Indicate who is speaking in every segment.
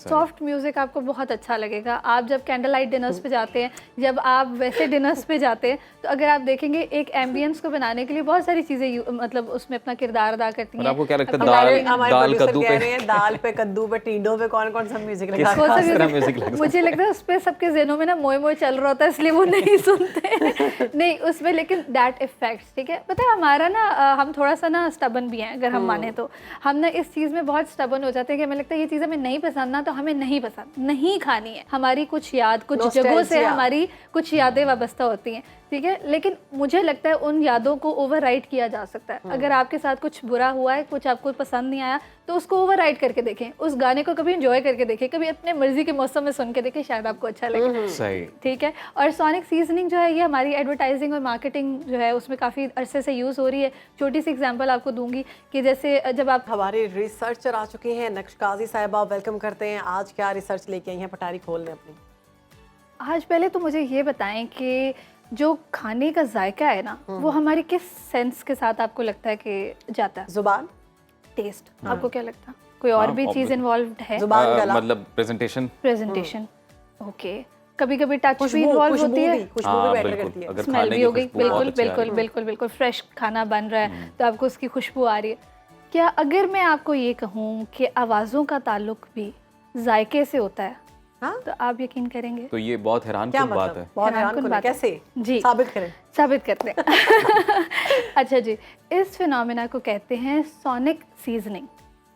Speaker 1: Soft music आपको बहुत अच्छा लगेगा। आप जब कैंडल लाइट डिनर्स पे जाते हैं, जब आप वैसे डिनर्स पे जाते हैं, तो अगर आप देखेंगे एक एम्बियंस को बनाने के लिए बहुत सारी चीज़ें मतलब उसमें अपना किरदार अदा करती हैं।
Speaker 2: आपको क्या लगता है दाल कद्दू पे
Speaker 3: दाल पे कद्दू पे टीडों पे कौन कौन सा म्यूजिक लगा?
Speaker 1: मुझे लगता है उस पर सबके ज़हनों में ना मोए मोए चल रहा होता है, इसलिए वो नहीं सुनते नहीं उसमें, लेकिन दैट इफेक्ट्स, ठीक है। पता है हमारा ना हम थोड़ा सा ना स्टबन भी हैं, अगर हम माने तो हम ना इस चीज़ में बहुत स्टबन हो जाते हैं कि हमें लगता है ये चीज़ हमें नहीं पसंद ना, तो हमें नहीं पसंद, नहीं खानी है। हमारी कुछ याद, कुछ जगहों से हमारी कुछ यादें वाबस्ता होती हैं, ठीक है। लेकिन मुझे लगता है उन यादों को ओवरराइड किया जा सकता है। अगर आपके साथ कुछ बुरा हुआ है, कुछ आपको पसंद नहीं आया, तो उसको ओवरराइड करके देखें, उस गाने को कभी एंजॉय करके देखें, कभी अपने मर्जी के मौसम में सुन के देखें, शायद आपको अच्छा लगे।
Speaker 2: सही,
Speaker 1: ठीक है। और सोनिक सीजनिंग जो है ये हमारी एडवर्टाइजिंग और मार्केटिंग जो है उसमें काफ़ी अरसे से यूज़ हो रही है। छोटी सी एग्जांपल आपको दूंगी कि जैसे जब आप
Speaker 3: हमारे रिसर्चर आ चुके हैं नक्श काजी साहिबा, वेलकम करते हैं। आज क्या रिसर्च लेके आई हैं? पटारी खोल लें अपनी।
Speaker 1: आज पहले तो मुझे ये बताएं कि जो खाने का जायका है ना, वो हमारी किस सेंस के साथ आपको लगता है कि जाता है?
Speaker 3: जुबान,
Speaker 1: टेस्ट, आपको क्या लगता है? कोई और भी चीज़ इन्वॉल्व्ड है?
Speaker 3: जुबान, गला,
Speaker 2: मतलब प्रेजेंटेशन।
Speaker 1: ओके, कभी कभी टच भी इन्वॉल्व होती है,
Speaker 3: खुशबू भी मैटर करती है,
Speaker 1: स्मेल भी हो गई। बिल्कुल बिल्कुल बिल्कुल बिल्कुल, फ्रेश खाना बन रहा है तो आपको उसकी खुशबू आ रही है। क्या अगर मैं आपको ये कहूँ कि आवाज़ों का ताल्लुक भी जायके से होता है,
Speaker 3: हाँ?
Speaker 1: तो आप यकीन करेंगे?
Speaker 2: तो ये बहुत हैरान
Speaker 3: क्या
Speaker 2: कुन बात
Speaker 3: मतलब?
Speaker 2: है।
Speaker 3: बहुत हैरान बात है। कैसे
Speaker 1: जी
Speaker 3: साबित करें?
Speaker 1: साबित करते हैं अच्छा जी, इस फिनोमेना को कहते हैं सोनिक सीजनिंग।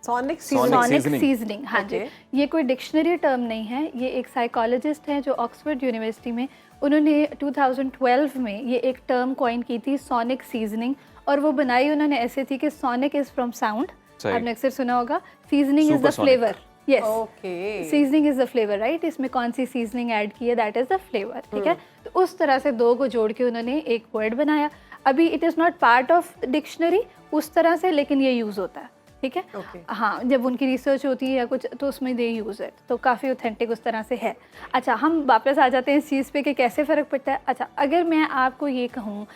Speaker 3: सोनिक
Speaker 1: सीजनिंग, हाँ जी। ये कोई डिक्शनरी टर्म नहीं है, ये एक साइकोलॉजिस्ट हैं जो ऑक्सफोर्ड यूनिवर्सिटी में, उन्होंने 2012 में ये एक टर्म कॉइन की थी, सोनिक सीजनिंग। और वो बनाई उन्होंने ऐसे थी कि सोनिक इज़ फ्रॉम साउंड, आपने अक्सर सुना होगा, seasoning is the flavour. Yes, seasoning is the flavour, right. इसमें कौन सी सीजनिंग ऐड की है, दैट इज़ द फ्लेवर, ठीक है। तो उस तरह से दो को जोड़ के उन्होंने एक वर्ड बनाया। अभी it is not part of dictionary उस तरह से, लेकिन ये यूज़ होता है, ठीक है। हाँ, जब उनकी रिसर्च होती है या कुछ तो उसमें दे यूज़ इट, तो काफ़ी ऑथेंटिक उस तरह से है। अच्छा, हम वापस आ जाते हैं इस चीज़ पे कि कैसे फ़र्क पड़ता है। अच्छा, अगर मैं आपको ये कहूँ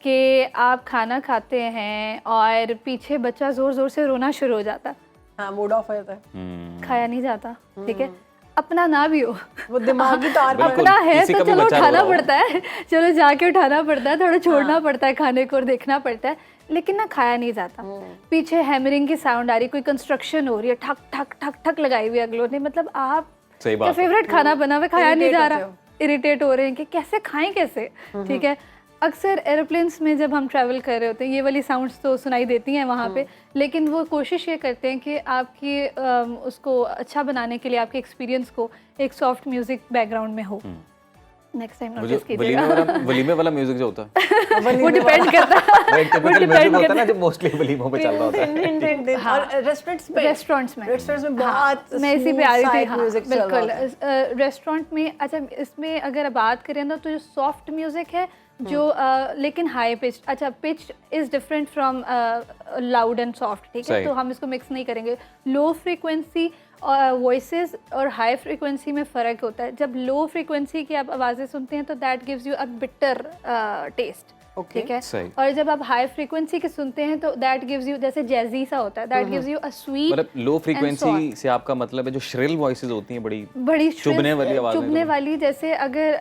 Speaker 1: कि आप खाना खाते हैं और पीछे बच्चा ज़ोर ज़ोर से रोना शुरू हो जाता है,
Speaker 3: हाँ, मूड ऑफ हो जाता है,
Speaker 1: खाया नहीं जाता, ठीक है। अपना ना भी हो,
Speaker 3: वो दिमागी तौर पर
Speaker 1: अपना है तो चलो उठाना पड़ता है, चलो जाके उठाना पड़ता है, थोड़ा छोड़ना पड़ता है खाने को और देखना पड़ता है, लेकिन ना खाया नहीं जाता। पीछे हैमरिंग की साउंड आ रही, कोई कंस्ट्रक्शन हो रही है, ठक ठक ठक ठक लगाई हुई अगलों ने, मतलब आप क्या फेवरेट खाना बना हुआ, खाया नहीं जा रहा, इरिटेट हो रहे हैं कि कैसे खाएं कैसे, ठीक है। अक्सर एरोप्लेन्स में जब हम ट्रैवल कर रहे होते हैं ये वाली साउंड्स तो सुनाई देती हैं वहाँ पे, लेकिन वो कोशिश ये करते हैं कि आपकी उसको अच्छा बनाने के लिए आपके एक्सपीरियंस को एक सॉफ्ट म्यूजिक बैकग्राउंड में हो। नेक्स्ट टाइम नोटिस कीजिएगा।
Speaker 2: वलीमे वाला म्यूजिक जो होता है
Speaker 1: वो डिपेंड करता है,
Speaker 2: वो डिपेंड करता है ना, जो मोस्टली वलीमों पे चल रहा होता है।
Speaker 3: और रेस्टोरेंट्स में बहुत
Speaker 1: मैं इसी पे आ रही थी,
Speaker 3: म्यूजिक
Speaker 1: बिल्कुल। रेस्टोरेंट में, अच्छा इसमें अगर बात करें ना, तो जो सॉफ्ट म्यूजिक है जो लेकिन हाई पिच, अच्छा pitch is different from loud and soft, ठीक है। तो हम इसको मिक्स नहीं करेंगे। लो फ्रीक्वेंसी वॉइसेस और हाई फ्रीक्वेंसी में फ़र्क होता है। जब लो फ्रीक्वेंसी की आप आवाज़ें सुनते हैं तो that gives you a bitter taste, ठीक है। और जब आप हाई फ्रीक्वेंसी के सुनते हैं तो दैट गिव्स यू, जैसे जैजी सा होता है, that gives you a sweet.
Speaker 2: मतलब लो फ्रीक्वेंसी से आपका मतलब है जो श्रिल वॉइसेस होती हैं, बड़ी चुभने वाली आवाज़,
Speaker 1: चुभने वाली, जैसे अगर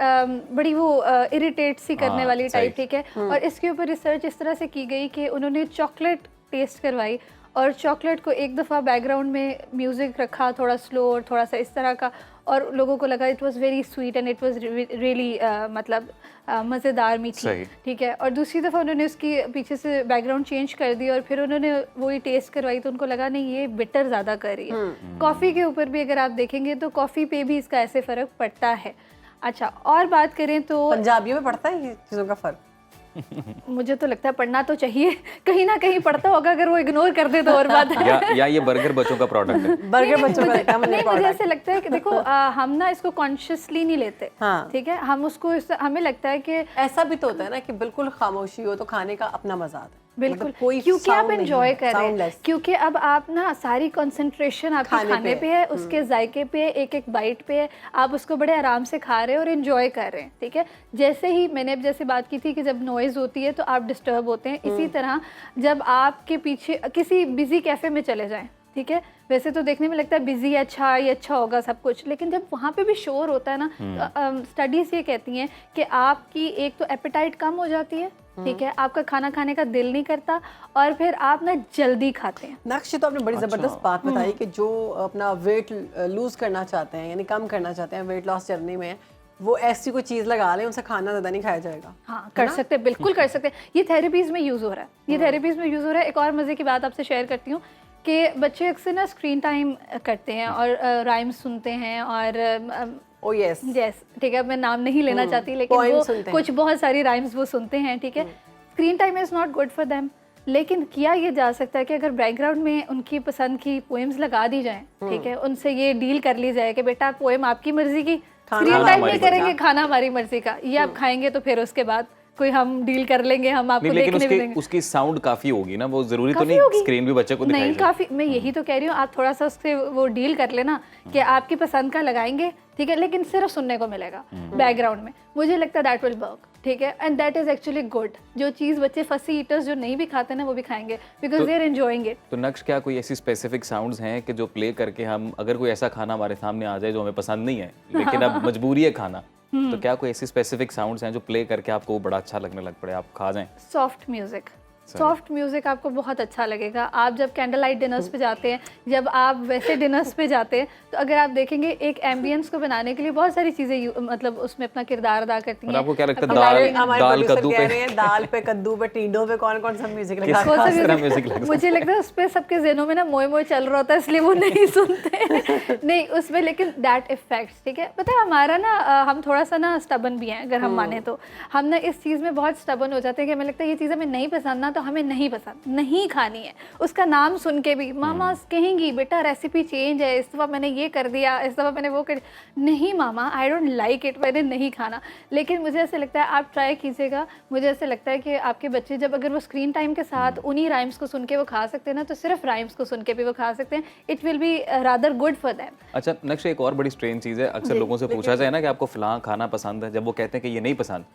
Speaker 1: बड़ी वो इरिटेट सी करने वाली टाइप, ठीक है। और इसके ऊपर रिसर्च इस तरह से की गई कि उन्होंने चॉकलेट टेस्ट करवाई और चॉकलेट को एक दफ़ा बैकग्राउंड में म्यूज़िक रखा, थोड़ा स्लो और थोड़ा सा इस तरह का, और लोगों को लगा it was very sweet and it was really मतलब मज़ेदार मीठी, ठीक है। और दूसरी दफ़ा उन्होंने उसकी पीछे से बैकग्राउंड चेंज कर दी और फिर उन्होंने वही टेस्ट करवाई तो उनको लगा नहीं ये बिटर ज़्यादा कर रही है। कॉफ़ी के ऊपर भी अगर आप देखेंगे तो कॉफ़ी पे भी इसका ऐसे फ़र्क पड़ता है। अच्छा, और बात करें तो
Speaker 3: पंजाबियों में पड़ता है ये चीज़ों का फ़र्क?
Speaker 1: मुझे तो लगता है पढ़ना तो चाहिए, कहीं ना कहीं पढ़ता होगा, अगर वो इग्नोर कर दे तो और बात है।
Speaker 2: या ये बर्गर बच्चों का प्रोडक्ट है।
Speaker 3: बर्गर बच्चों का लगता है,
Speaker 1: नहीं, मुझे ऐसे लगता है कि देखो हम ना इसको कॉन्शियसली नहीं लेते, ठीक है। हम उसको हमें लगता है कि
Speaker 3: ऐसा भी तो होता है ना कि बिल्कुल खामोशी हो तो खाने का अपना मजा आता है,
Speaker 1: बिल्कुल, क्योंकि आप एंजॉय कर रहे हैं, क्योंकि अब आप ना सारी कंसंट्रेशन आपके खाने पे है, उसके जायके पे है, एक एक बाइट पे है, आप उसको बड़े आराम से खा रहे हैं और एंजॉय कर रहे हैं, ठीक है। जैसे ही मैंने अब जैसे बात की थी कि जब नॉइज़ होती है तो आप डिस्टर्ब होते हैं, इसी तरह जब आपके पीछे किसी बिजी कैफ़े में चले जाएं, ठीक है, वैसे तो देखने में लगता है बिजी है, अच्छा ये अच्छा होगा सब कुछ, लेकिन जब वहाँ पे भी शोर होता है ना, स्टडीज़ ये कहती हैं कि आपकी एक तो एपेटाइट कम हो जाती है, ठीक है, आपका खाना खाने का दिल नहीं करता और फिर आप ना जल्दी खाते हैं।
Speaker 3: नक्श, तो आपने बड़ी ज़बरदस्त बात बताई कि जो अपना वेट लूज करना चाहते हैं यानी कम करना चाहते हैं, वेट लॉस जर्नी में, वो ऐसी कोई चीज़ लगा लें, उनसे खाना ज़्यादा नहीं खाया जाएगा।
Speaker 1: हाँ, कर सकते हैं, बिल्कुल कर सकते हैं। ये थेरेपीज़ में यूज़ हो रहा है, ये थेरेपीज़ में यूज़ हो रहा है। एक और मज़े की बात आपसे शेयर करती हूँ कि बच्चे अक्सर ना स्क्रीन टाइम करते हैं और राइम्स सुनते हैं और
Speaker 3: ओ यस
Speaker 1: यस, ठीक है, मैं नाम नहीं लेना चाहती, लेकिन वो कुछ बहुत सारी राइम्स वो सुनते हैं, ठीक है। Screen time is not good for them, लेकिन किया ये जा सकता है कि अगर बैकग्राउंड में उनकी पसंद की पोएम्स लगा दी जाएं, ठीक है, उनसे ये डील कर ली जाए कि बेटा पोएम आपकी मर्जी की, स्क्रीन टाइम नहीं करेंगे, खाना हमारी मर्जी का, ये आप खाएंगे तो फिर उसके बाद कोई हम डील कर लेंगे, हम आपको देखने भी देंगे।
Speaker 2: उसकी साउंड काफी होगी ना, वो जरूरी तो नहीं स्क्रीन भी बच्चे को दिखाई
Speaker 1: नहीं, काफी, मैं यही तो कह रही हूँ, आप थोड़ा सा उससे वो डील कर लेना कि आपकी पसंद का लगाएंगे, ठीक है, लेकिन सिर्फ सुनने को मिलेगा बैकग्राउंड में। मुझे लगता है दैट विल वर्क, ठीक है, and that is actually good. जो चीज़ बच्चे फसी ईटर्स जो नहीं भी खाते ना, वो भी खाएंगे because they are enjoying it.
Speaker 2: तो नक्श, क्या कोई ऐसी स्पेसिफिक साउंड्स हैं कि जो प्ले करके हम, अगर कोई ऐसा खाना हमारे सामने आ जाए जो हमें पसंद नहीं है लेकिन अब मजबूरी है खाना, तो क्या कोई ऐसी स्पेसिफिक साउंड्स हैं जो प्ले करके आपको बड़ा अच्छा लगने लग पड़े, आप खा जाएं?
Speaker 1: सॉफ्ट म्यूजिक, सॉफ्ट म्यूजिक आपको बहुत अच्छा लगेगा। आप जब कैंडल लाइट डिनर्स पे जाते हैं, जब आप वैसे डिनर्स पे जाते हैं, तो अगर आप देखेंगे एक एम्बियंस को बनाने के लिए बहुत सारी चीज़ें मतलब उसमें अपना किरदार अदा करती हैं।
Speaker 2: आपको क्या लगता है दाल कद्दू पे,
Speaker 3: दाल पे, कद्दू पे, टींडों पे कौन कौन सा म्यूजिक लगा?
Speaker 1: मुझे लगता है उस पर सबके ज़हनों में ना मोए मोए चल रहा होता है, इसलिए वो नहीं सुनते नहीं उसमें, लेकिन दैट इफेक्ट्स, ठीक है। पता है हमारा ना हम थोड़ा सा ना स्टबन भी हैं, अगर हम माने तो हम ना इस चीज़ में बहुत स्टबन हो जाते हैं कि हमें लगता है ये चीज़ हमें नहीं पसंद ना, तो हमें नहीं पसंद, नहीं खानी है। उसका नाम सुन के भी मामा कहेंगी बेटा रेसिपी चेंज है, इस दफ़ा मैंने ये कर दिया, इस दफ़ा मैंने वो कर, नहीं मामा आई डोंट लाइक इट, मैंने नहीं खाना। लेकिन मुझे ऐसे लगता है आप ट्राई कीजिएगा। मुझे ऐसे लगता है कि आपके बच्चे जब अगर वो स्क्रीन टाइम के साथ उन्हीं राइम्स को सुन के वो खा सकते हैं ना, तो सिर्फ राइम्स को सुन के भी वो खा सकते हैं। It will be rather good for them.
Speaker 2: अच्छा नक्श, एक और बड़ी स्ट्रेंज चीज़ है, अक्सर लोगों से पूछा जाए ना कि आपको फलां खाना पसंद है, जब वो कहते हैं कि ये नहीं पसंद,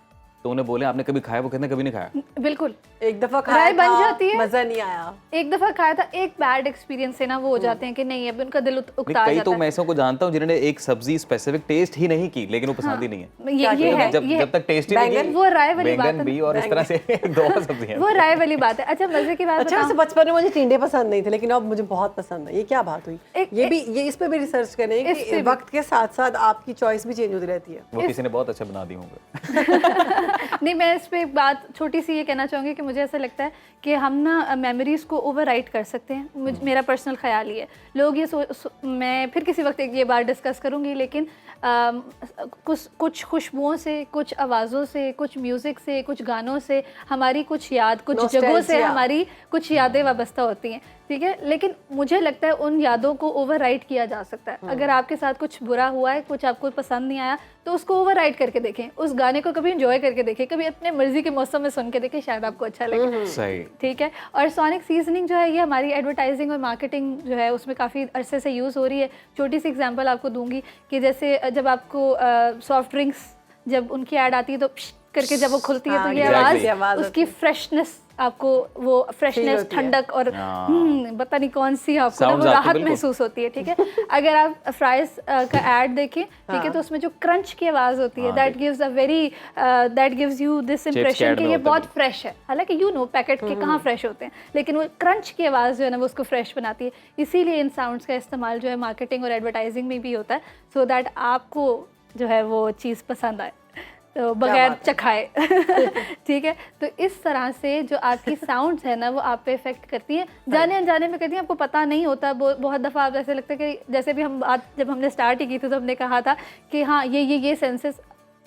Speaker 2: तो उन्हें बोले आपने कभी खाया, वो कहते हैं कभी नहीं खाया।
Speaker 1: बिल्कुल,
Speaker 3: एक दफा खाया
Speaker 1: राय बन जाती है,
Speaker 3: मजा नहीं आया, एक
Speaker 1: दफा खाया था, एक बैड एक्सपीरियंस से ना वो हो जाते हैं कि नहीं, अब उनका दिल उकता जाता है।
Speaker 2: कई तो मैं ऐसों को जानता हूं जिन्होंने एक सब्जी स्पेसिफिक टेस्ट ही नहीं की, लेकिन वो पसंद ही नहीं है।
Speaker 1: ये है,
Speaker 2: जब तक टेस्ट ही नहीं की,
Speaker 1: वो राय वाली बात है,
Speaker 2: और इस तरह से दो सब्जियां,
Speaker 1: वो राय वाली बात है। अच्छा मजे की बात,
Speaker 3: अच्छा बचपन में मुझे टिंडे पसंद नहीं थे, लेकिन अब मुझे बहुत पसंद है, ये क्या बात हुई? ये भी, ये इस पे भी रिसर्च करें कि वक्त के साथ साथ आपकी चॉइस भी चेंज होती रहती है।
Speaker 2: वो किसी ने बहुत अच्छा बना दी होंगे।
Speaker 1: नहीं, मैं इस पे एक बात छोटी सी ये कहना चाहूँगी कि मुझे ऐसा लगता है कि हम ना मेमोरीज़ को ओवर राइट कर सकते हैं। मेरा पर्सनल ख्याल ये है, लोग ये मैं फिर किसी वक्त एक ये बात डिस्कस करूँगी, लेकिन कुछ खुशबुओं से, कुछ आवाज़ों से, कुछ म्यूज़िक से, कुछ गानों से हमारी कुछ याद, कुछ जगहों से हमारी कुछ यादें वाबस्ता होती हैं, ठीक है। लेकिन मुझे लगता है उन यादों को ओवर राइट किया जा सकता है। अगर आपके साथ कुछ बुरा हुआ है, कुछ आपको पसंद नहीं आया, तो उसको ओवर राइट करके देखें, उस गाने को कभी एंजॉय करके देखें, कभी अपने मर्जी के मौसम में सुन के देखें, शायद आपको अच्छा लगे।
Speaker 2: सही,
Speaker 1: ठीक है। और सोनिक सीजनिंग जो है ये हमारी एडवर्टाइजिंग और मार्केटिंग जो है उसमें काफ़ी अरसे से यूज़ हो रही है। छोटी सी एग्जांपल आपको दूंगी कि जैसे जब आपको सॉफ्ट ड्रिंक्स जब उनकी ऐड आती है तो करके जब वो खुलती है, तो ये आवाज़ उसकी फ्रेशनेस, आपको वो फ्रेशनेस, ठंडक और पता नहीं कौन सी आपको वो राहत महसूस होती है, ठीक है। अगर आप फ्राइज का ऐड देखें, ठीक है, तो उसमें जो क्रंच की आवाज़ होती है, that gives you this impression कि ये बहुत फ्रेश है। हालांकि यू नो पैकेट के कहाँ फ्रेश होते हैं, लेकिन वो क्रंच की आवाज़ जो है ना वो उसको फ्रेश बनाती है। इसीलिए इन साउंड्स का इस्तेमाल जो है मार्केटिंग और एडवर्टाइजिंग में भी होता है, सो दैट आपको जो है वो चीज़ पसंद आए, तो बगैर चखाए। ठीक है। तो इस तरह से जो आपकी साउंड्स है ना वो आप पे इफेक्ट करती हैं, जाने अनजाने में करती हैं, आपको पता नहीं होता। बहुत दफ़ा आप ऐसे लगता है कि जैसे भी हम बात जब हमने स्टार्ट ही की थी तो हमने कहा था कि हाँ ये सेंसेस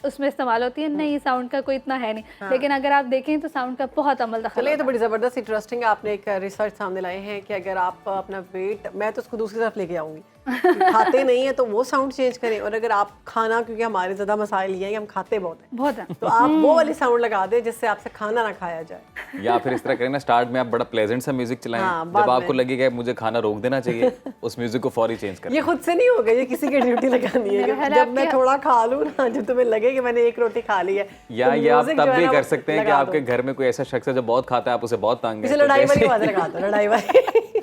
Speaker 1: उसमें इस्तेमाल होती है, नहीं साउंड का कोई इतना है नहीं, लेकिन अगर आप देखें तो साउंड का बहुत अमल दखल है।
Speaker 3: ये तो बड़ी ज़बरदस्त इंटरेस्टिंग आपने एक रिसर्च सामने लाए हैं कि अगर आप अपना वेट, मैं तो उसको दूसरी तरफ लेके आऊँगी, खाते नहीं है तो वो साउंड चेंज करें, और अगर आप खाना, क्योंकि हमारे ज़्यादा मसाइल ये हैं कि हम खाते बहुत है, तो आप वो वाली साउंड लगा दें जिससे आपसे खाना ना खाया जाए।
Speaker 2: या फिर इस तरह करें ना, स्टार्ट में आप बड़ा प्लेजेंट सा म्यूजिक चलाएं, जब आपको लगेगा मुझे खाना रोक देना चाहिए, उस म्यूजिक को फौरी चेंज करें।
Speaker 3: ये खुद से नहीं होगा, ये किसी की ड्यूटी लगानी है। जब मैं थोड़ा खा लूँ ना, जब तुम्हें लगे कि मैंने एक रोटी खा ली है,
Speaker 2: या ये आप तब भी कर सकते हैं कि आपके घर में कोई ऐसा शख्स है जो बहुत खाता है, आप उसे बहुत तंग है,
Speaker 3: लड़ाई वाली बात लगा दो, लड़ाई वाली